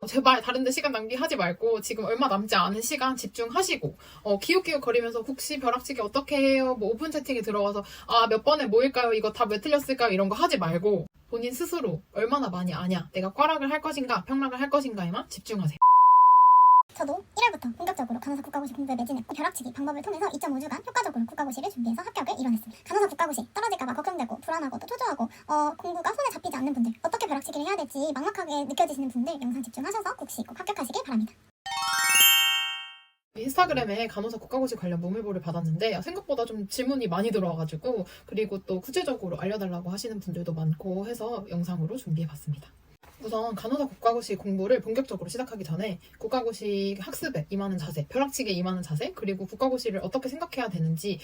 제발 다른 데 시간 낭비하지 말고 지금 얼마 남지 않은 시간 집중하시고 기웃기웃 거리면서 혹시 벼락치기 어떻게 해요? 뭐 오픈 채팅에 들어가서 몇 번에 모일까요? 이거 다 왜 틀렸을까요? 이런 거 하지 말고 본인 스스로 얼마나 많이 아냐? 내가 꽈락을 할 것인가? 평락을 할 것인가에만 집중하세요. 저도 1월부터 본격적으로 간호사 국가고시 공부에 매진했고 벼락치기 방법을 통해서 2.5주간 효과적으로 국가고시를 준비해서 합격을 이뤄냈습니다. 간호사 국가고시 떨어질까봐 걱정되고 불안하고 또 초조하고 공부가 손에 잡히지 않는 분들, 어떻게 벼락치기를 해야 될지 막막하게 느껴지시는 분들 영상 집중하셔서 국시 꼭 합격하시길 바랍니다. 인스타그램에 간호사 국가고시 관련 문물보를 받았는데 생각보다 좀 질문이 많이 들어와가지고 그리고 또 구체적으로 알려달라고 하시는 분들도 많고 해서 영상으로 준비해봤습니다. 우선 간호사 국가고시 공부를 본격적으로 시작하기 전에 국가고시 학습에 임하는 자세, 벼락치기에 임하는 자세, 그리고 국가고시를 어떻게 생각해야 되는지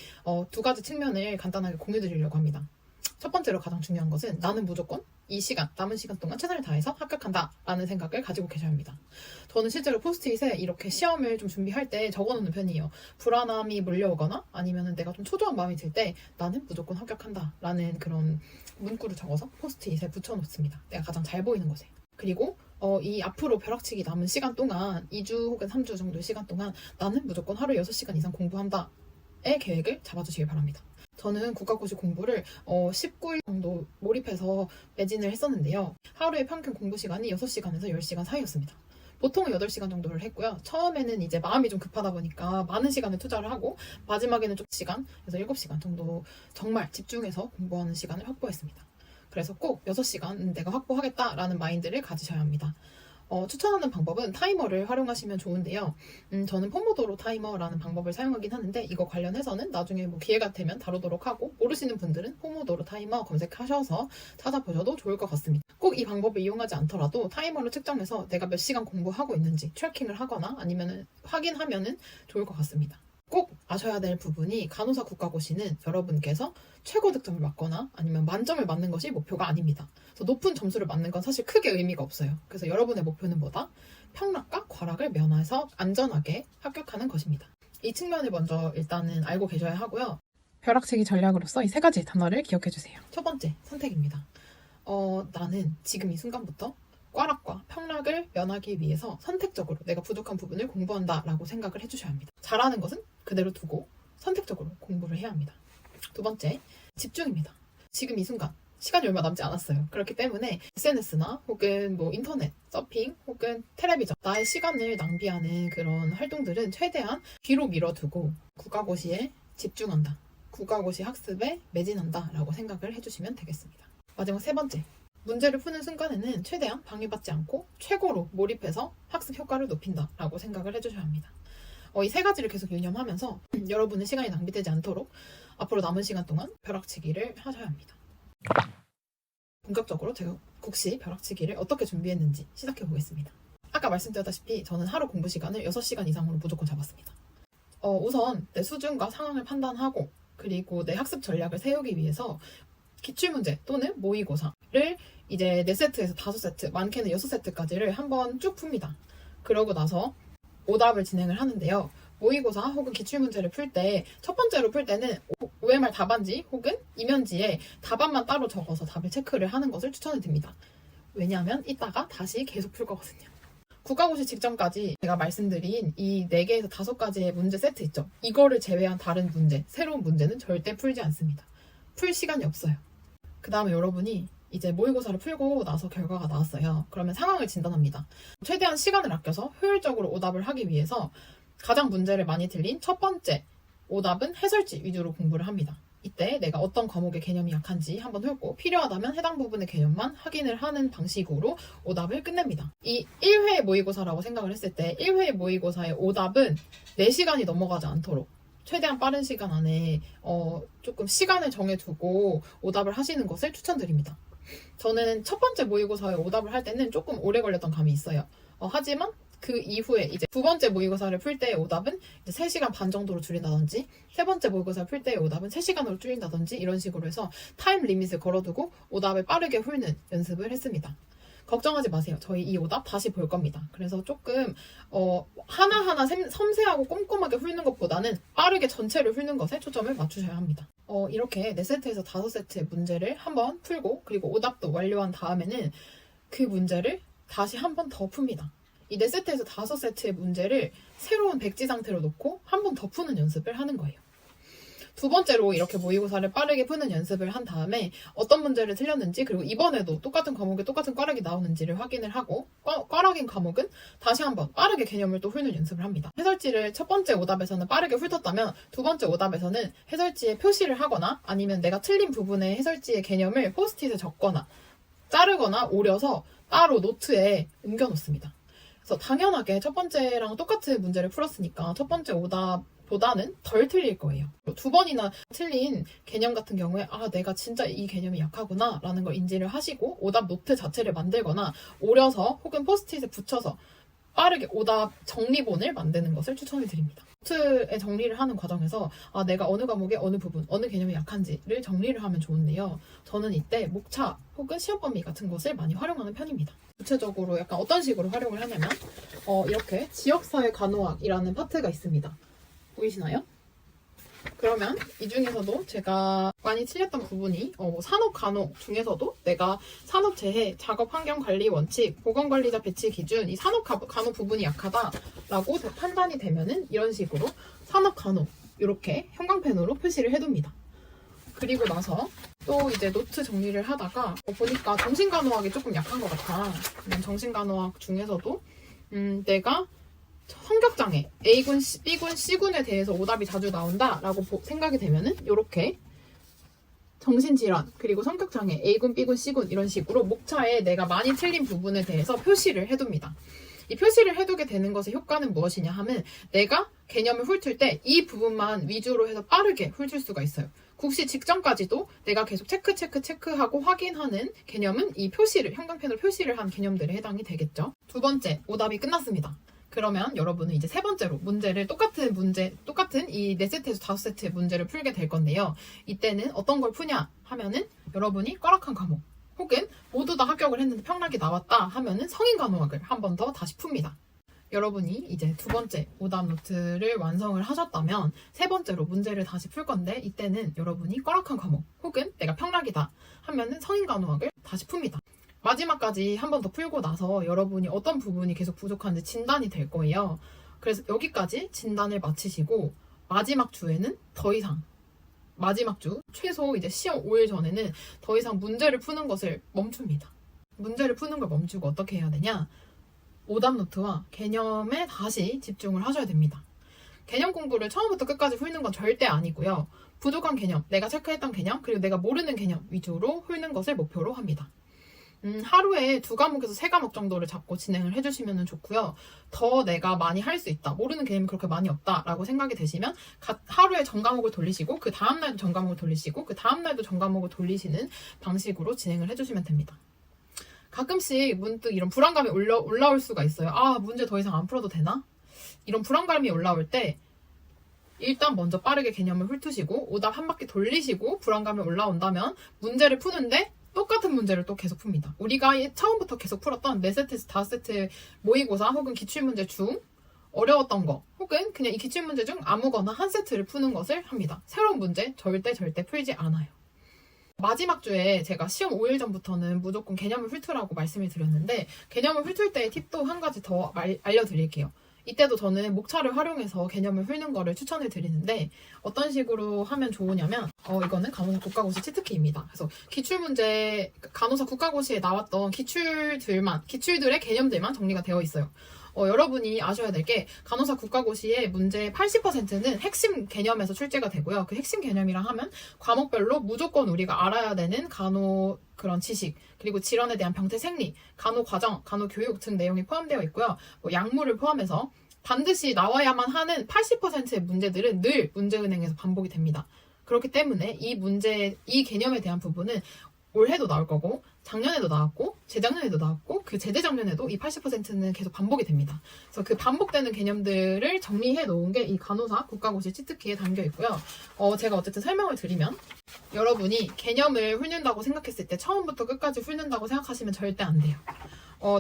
두 가지 측면을 간단하게 공유드리려고 합니다. 첫 번째로 가장 중요한 것은 나는 무조건 이 시간, 남은 시간 동안 최선을 다해서 합격한다 라는 생각을 가지고 계셔야 합니다. 저는 실제로 포스트잇에 이렇게 시험을 좀 준비할 때 적어놓는 편이에요. 불안함이 몰려오거나 아니면 내가 좀 초조한 마음이 들 때 나는 무조건 합격한다 라는 그런 문구를 적어서 포스트잇에 붙여놓습니다. 내가 가장 잘 보이는 곳에. 그리고 이 앞으로 벼락치기 남은 시간 동안 2주 혹은 3주 정도의 시간 동안 나는 무조건 하루에 6시간 이상 공부한다의 계획을 잡아주시길 바랍니다. 저는 국가고시 공부를 19일 정도 몰입해서 매진을 했었는데요. 하루에 평균 공부 시간이 6시간에서 10시간 사이였습니다. 보통은 8시간 정도를 했고요. 처음에는 이제 마음이 좀 급하다 보니까 많은 시간을 투자를 하고 마지막에는 좀 시간, 그래서 7시간 정도 정말 집중해서 공부하는 시간을 확보했습니다. 그래서 꼭 6시간 내가 확보하겠다라는 마인드를 가지셔야 합니다. 추천하는 방법은 타이머를 활용하시면 좋은데요. 저는 포모도로 타이머라는 방법을 사용하긴 하는데 이거 관련해서는 나중에 뭐 기회가 되면 다루도록 하고 모르시는 분들은 포모도로 타이머 검색하셔서 찾아보셔도 좋을 것 같습니다. 꼭 이 방법을 이용하지 않더라도 타이머를 측정해서 내가 몇 시간 공부하고 있는지 트래킹을 하거나 아니면 확인하면 좋을 것 같습니다. 꼭 아셔야 될 부분이 간호사 국가고시는 여러분께서 최고 득점을 맞거나 아니면 만점을 맞는 것이 목표가 아닙니다. 그래서 높은 점수를 맞는 건 사실 크게 의미가 없어요. 그래서 여러분의 목표는 뭐다? 평락과 과락을 면해서 안전하게 합격하는 것입니다. 이 측면을 먼저 일단은 알고 계셔야 하고요. 벼락치기 전략으로서 이 세 가지 단어를 기억해 주세요. 첫 번째, 선택입니다. 나는 지금 이 순간부터 꽈락과 평락을 면하기 위해서 선택적으로 내가 부족한 부분을 공부한다라고 생각을 해주셔야 합니다. 잘하는 것은 그대로 두고 선택적으로 공부를 해야 합니다. 두 번째, 집중입니다. 지금 이 순간 시간이 얼마 남지 않았어요. 그렇기 때문에 SNS나 혹은 뭐 인터넷, 서핑 혹은 텔레비전 나의 시간을 낭비하는 그런 활동들은 최대한 뒤로 밀어두고 국가고시에 집중한다. 국가고시 학습에 매진한다 라고 생각을 해주시면 되겠습니다. 마지막 세 번째, 문제를 푸는 순간에는 최대한 방해받지 않고 최고로 몰입해서 학습 효과를 높인다라고 생각을 해주셔야 합니다. 이 세 가지를 계속 유념하면서 여러분의 시간이 낭비되지 않도록 앞으로 남은 시간 동안 벼락치기를 하셔야 합니다. 본격적으로 제가 국시 벼락치기를 어떻게 준비했는지 시작해 보겠습니다. 아까 말씀드렸다시피 저는 하루 공부 시간을 6시간 이상으로 무조건 잡았습니다. 우선 내 수준과 상황을 판단하고 그리고 내 학습 전략을 세우기 위해서 기출문제 또는 모의고사를 이제 4세트에서 5세트, 많게는 6세트까지를 한번 쭉 풉니다. 그러고 나서 오답을 진행을 하는데요. 모의고사 혹은 기출문제를 풀 때 첫 번째로 풀 때는 OMR 답안지 혹은 이면지에 답안만 따로 적어서 답을 체크를 하는 것을 추천을 드립니다. 왜냐하면 이따가 다시 계속 풀 거거든요. 국가고시 직전까지 제가 말씀드린 이 4개에서 5가지의 문제 세트 있죠. 이거를 제외한 다른 문제, 새로운 문제는 절대 풀지 않습니다. 풀 시간이 없어요. 그 다음에 여러분이 이제 모의고사를 풀고 나서 결과가 나왔어요. 그러면 상황을 진단합니다. 최대한 시간을 아껴서 효율적으로 오답을 하기 위해서 가장 문제를 많이 틀린 첫 번째 오답은 해설지 위주로 공부를 합니다. 이때 내가 어떤 과목의 개념이 약한지 한번 훑고 필요하다면 해당 부분의 개념만 확인을 하는 방식으로 오답을 끝냅니다. 이 1회 모의고사라고 생각을 했을 때 1회 모의고사의 오답은 4시간이 넘어가지 않도록 최대한 빠른 시간 안에 조금 시간을 정해두고 오답을 하시는 것을 추천드립니다. 저는 첫 번째 모의고사에 오답을 할 때는 조금 오래 걸렸던 감이 있어요. 하지만 그 이후에 이제 두 번째 모의고사를 풀 때의 오답은 이제 3시간 반 정도로 줄인다든지 세 번째 모의고사를 풀 때의 오답은 3시간으로 줄인다든지 이런 식으로 해서 타임 리밋을 걸어두고 오답을 빠르게 훑는 연습을 했습니다. 걱정하지 마세요. 저희 이 오답 다시 볼 겁니다. 그래서 조금 하나하나 섬세하고 꼼꼼하게 훑는 것보다는 빠르게 전체를 훑는 것에 초점을 맞추셔야 합니다. 이렇게 4세트에서 5세트의 문제를 한번 풀고 그리고 오답도 완료한 다음에는 그 문제를 다시 한 번 더 풉니다. 이 4세트에서 5세트의 문제를 새로운 백지 상태로 놓고 한 번 더 푸는 연습을 하는 거예요. 두 번째로 이렇게 모의고사를 빠르게 푸는 연습을 한 다음에 어떤 문제를 틀렸는지, 그리고 이번에도 똑같은 과목에 똑같은 꽈락이 나오는지를 확인을 하고, 꽈락인 과목은 다시 한번 빠르게 개념을 또 훑는 연습을 합니다. 해설지를 첫 번째 오답에서는 빠르게 훑었다면 두 번째 오답에서는 해설지에 표시를 하거나 아니면 내가 틀린 부분의 해설지의 개념을 포스트잇에 적거나 자르거나 오려서 따로 노트에 옮겨 놓습니다. 그래서 당연하게 첫 번째랑 똑같은 문제를 풀었으니까 첫 번째 오답보다는 덜 틀릴 거예요. 두 번이나 틀린 개념 같은 경우에 내가 진짜 이 개념이 약하구나 라는 걸 인지를 하시고 오답 노트 자체를 만들거나 오려서 혹은 포스트잇에 붙여서 빠르게 오답 정리본을 만드는 것을 추천을 드립니다. 노트에 정리를 하는 과정에서 내가 어느 과목의 어느 부분, 어느 개념이 약한지를 정리를 하면 좋은데요. 저는 이때 목차 혹은 시험 범위 같은 것을 많이 활용하는 편입니다. 구체적으로 약간 어떤 식으로 활용을 하냐면 이렇게 지역사회 간호학이라는 파트가 있습니다. 보이시나요? 그러면 이 중에서도 제가 많이 틀렸던 부분이 산업간호 중에서도 내가 산업재해, 작업환경관리 원칙, 보건관리자 배치 기준, 이 산업간호 부분이 약하다라고 판단이 되면은 이런 식으로 산업간호 이렇게 형광펜으로 표시를 해둡니다. 그리고 나서 또 이제 노트 정리를 하다가 보니까 정신간호학이 조금 약한 것 같아. 정신간호학 중에서도 내가 성격장애 A군, B군, C군에 대해서 오답이 자주 나온다라고 생각이 되면은 이렇게 정신질환 그리고 성격장애 A군, B군, C군 이런 식으로 목차에 내가 많이 틀린 부분에 대해서 표시를 해둡니다. 이 표시를 해두게 되는 것의 효과는 무엇이냐 하면 내가 개념을 훑을 때 이 부분만 위주로 해서 빠르게 훑을 수가 있어요. 국시 직전까지도 내가 계속 체크하고 확인하는 개념은 이 표시를, 형광펜으로 표시를 한 개념들에 해당이 되겠죠. 두 번째, 오답이 끝났습니다. 그러면 여러분은 이제 세 번째로 문제를 똑같은 이 4세트에서 5세트의 문제를 풀게 될 건데요. 이때는 어떤 걸 푸냐 하면은 여러분이 꽈락한 과목 혹은 모두 다 합격을 했는데 평락이 나왔다 하면은 성인간호학을 한 번 더 다시 풉니다. 여러분이 이제 두 번째 오답 노트를 완성을 하셨다면 세 번째로 문제를 다시 풀 건데 이때는 여러분이 꽈락한 과목 혹은 내가 평락이다 하면은 성인간호학을 다시 풉니다. 마지막까지 한 번 더 풀고 나서 여러분이 어떤 부분이 계속 부족한지 진단이 될 거예요. 그래서 여기까지 진단을 마치시고 마지막 주에는 더 이상 마지막 주 최소 이제 시험 5일 전에는 더 이상 문제를 푸는 것을 멈춥니다. 문제를 푸는 걸 멈추고 어떻게 해야 되냐? 오답 노트와 개념에 다시 집중을 하셔야 됩니다. 개념 공부를 처음부터 끝까지 훑는 건 절대 아니고요. 부족한 개념, 내가 체크했던 개념, 그리고 내가 모르는 개념 위주로 훑는 것을 목표로 합니다. 하루에 2과목에서 3과목 정도를 잡고 진행을 해주시면 좋고요. 더 내가 많이 할 수 있다, 모르는 개념이 그렇게 많이 없다라고 생각이 되시면 하루에 전과목을 돌리시고 그 다음날도 전과목을 돌리시고 그 다음날도 전과목을 돌리시는 방식으로 진행을 해주시면 됩니다. 가끔씩 문득 이런 불안감이 올라올 수가 있어요. 문제 더 이상 안 풀어도 되나? 이런 불안감이 올라올 때 일단 먼저 빠르게 개념을 훑으시고 오답 한 바퀴 돌리시고 불안감이 올라온다면 문제를 푸는데 똑같은 문제를 또 계속 풉니다. 우리가 처음부터 계속 풀었던 4세트에서 5세트 모의고사 혹은 기출문제 중 어려웠던 거 혹은 그냥 이 기출문제 중 아무거나 한 세트를 푸는 것을 합니다. 새로운 문제 절대 풀지 않아요. 마지막 주에 제가 시험 5일 전부터는 무조건 개념을 훑으라고 말씀을 드렸는데 개념을 훑을 때의 팁도 한 가지 더 알려드릴게요. 이때도 저는 목차를 활용해서 개념을 훑는 거를 추천을 드리는데 어떤 식으로 하면 좋으냐면 이거는 간호사 국가고시 치트키입니다. 그래서 기출문제 간호사 국가고시에 나왔던 기출들의 개념들만 정리가 되어 있어요. 여러분이 아셔야 될 게 간호사 국가고시의 문제 80%는 핵심 개념에서 출제가 되고요. 그 핵심 개념이라 하면 과목별로 무조건 우리가 알아야 되는 간호 그런 지식, 그리고 질환에 대한 병태 생리, 간호 과정, 간호 교육 등 내용이 포함되어 있고요. 약물을 포함해서 반드시 나와야만 하는 80%의 문제들은 늘 문제은행에서 반복이 됩니다. 그렇기 때문에 이 개념에 대한 부분은 올해도 나올 거고 작년에도 나왔고 재작년에도 나왔고 그 재재작년에도 이 80%는 계속 반복이 됩니다. 그래서 그 반복되는 개념들을 정리해 놓은 게 이 간호사 국가고시 치트키에 담겨 있고요. 제가 어쨌든 설명을 드리면 여러분이 개념을 훑는다고 생각했을 때 처음부터 끝까지 훑는다고 생각하시면 절대 안 돼요.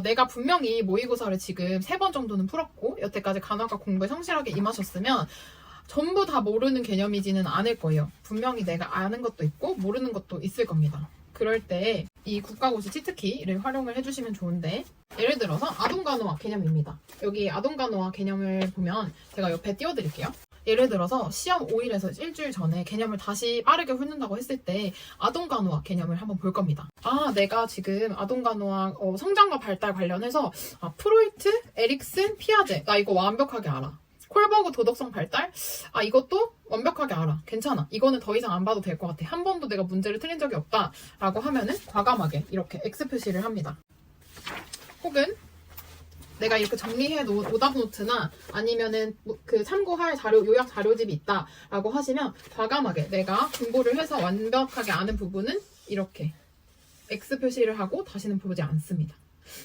내가 분명히 모의고사를 지금 3번 정도는 풀었고 여태까지 간호학과 공부에 성실하게 임하셨으면 전부 다 모르는 개념이지는 않을 거예요. 분명히 내가 아는 것도 있고 모르는 것도 있을 겁니다. 그럴 때 이 국가고시 치트키를 활용을 해주시면 좋은데, 예를 들어서 아동간호학 개념입니다. 여기 아동간호학 개념을 보면 제가 옆에 띄워드릴게요. 예를 들어서 시험 5일에서 일주일 전에 개념을 다시 빠르게 훑는다고 했을 때 아동간호학 개념을 한번 볼 겁니다. 내가 지금 아동간호학 성장과 발달 관련해서 프로이트, 에릭슨, 피아제 나 이거 완벽하게 알아. 콜버그 도덕성 발달? 이것도 완벽하게 알아. 괜찮아. 이거는 더 이상 안 봐도 될 것 같아. 한 번도 내가 문제를 틀린 적이 없다. 라고 하면은 과감하게 이렇게 X 표시를 합니다. 혹은 내가 이렇게 정리해 놓은 오답 노트나 아니면은 그 참고할 자료, 요약 자료집이 있다 라고 하시면 과감하게 내가 공부를 해서 완벽하게 아는 부분은 이렇게 X 표시를 하고 다시는 보지 않습니다.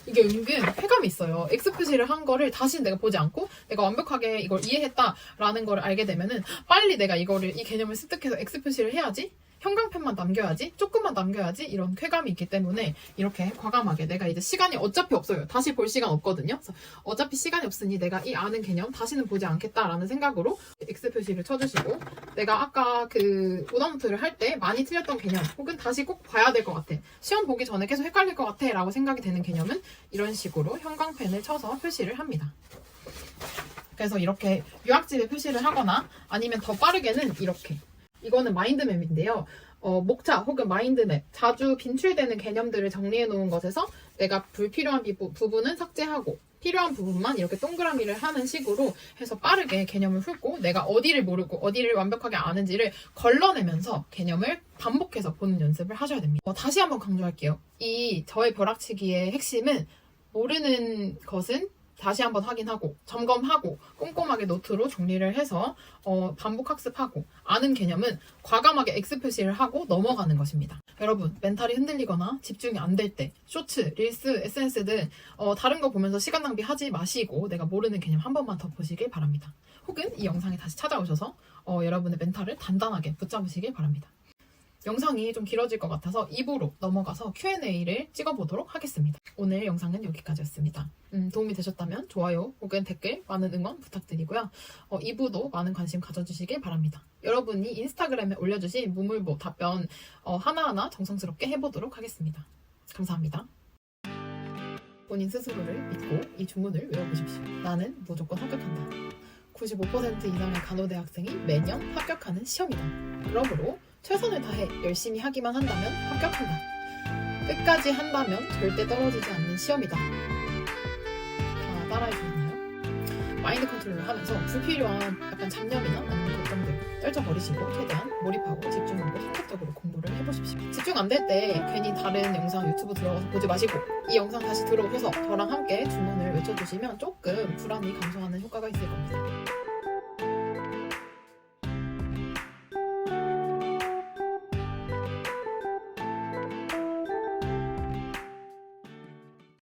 이게 은근 쾌감이 있어요. X 표시를 한 거를 다시 내가 보지 않고 내가 완벽하게 이걸 이해했다라는 걸 알게 되면은 빨리 내가 이 개념을 습득해서 X 표시를 해야지, 형광펜만 남겨야지, 조금만 남겨야지 이런 쾌감이 있기 때문에 이렇게 과감하게 내가 이제 시간이 어차피 없어요. 다시 볼 시간 없거든요. 그래서 어차피 시간이 없으니 내가 이 아는 개념 다시는 보지 않겠다라는 생각으로 X 표시를 쳐주시고, 내가 아까 그 오답노트를 할 때 많이 틀렸던 개념 혹은 다시 꼭 봐야 될 것 같아, 시험 보기 전에 계속 헷갈릴 것 같아 라고 생각이 되는 개념은 이런 식으로 형광펜을 쳐서 표시를 합니다. 그래서 이렇게 요약집에 표시를 하거나 아니면 더 빠르게는 이렇게, 이거는 마인드맵인데요. 목차 혹은 마인드맵, 자주 빈출되는 개념들을 정리해 놓은 것에서 내가 불필요한 부분은 삭제하고 필요한 부분만 이렇게 동그라미를 하는 식으로 해서 빠르게 개념을 훑고 내가 어디를 모르고 어디를 완벽하게 아는지를 걸러내면서 개념을 반복해서 보는 연습을 하셔야 됩니다. 다시 한번 강조할게요. 이 저의 벼락치기의 핵심은 모르는 것은 다시 한번 확인하고 점검하고 꼼꼼하게 노트로 정리를 해서 반복 학습하고, 아는 개념은 과감하게 X 표시를 하고 넘어가는 것입니다. 여러분, 멘탈이 흔들리거나 집중이 안 될 때 쇼츠, 릴스, SNS 등 다른 거 보면서 시간 낭비하지 마시고 내가 모르는 개념 한 번만 더 보시길 바랍니다. 혹은 이 영상에 다시 찾아오셔서 여러분의 멘탈을 단단하게 붙잡으시길 바랍니다. 영상이 좀 길어질 것 같아서 2부로 넘어가서 Q&A를 찍어보도록 하겠습니다. 오늘 영상은 여기까지였습니다. 도움이 되셨다면 좋아요 혹은 댓글 많은 응원 부탁드리고요. 2부도 많은 관심 가져주시길 바랍니다. 여러분이 인스타그램에 올려주신 무물보 답변 하나하나 정성스럽게 해보도록 하겠습니다. 감사합니다. 본인 스스로를 믿고 이 주문을 외워보십시오. 나는 무조건 합격한다. 95% 이상의 간호대학생이 매년 합격하는 시험이다. 그러므로 최선을 다해 열심히 하기만 한다면 합격한다. 끝까지 한다면 절대 떨어지지 않는 시험이다. 다 따라해주셨나요? 마인드 컨트롤을 하면서 불필요한 약간 잡념이나 아니면 걱정들 떨쳐버리시고 최대한 몰입하고 집중하고 선택적으로 공부를 해보십시오. 집중 안 될 때 괜히 다른 영상 유튜브 들어가서 보지 마시고 이 영상 다시 들어오셔서 저랑 함께 주문을 외쳐주시면 조금 불안이 감소하는 효과가 있을 겁니다.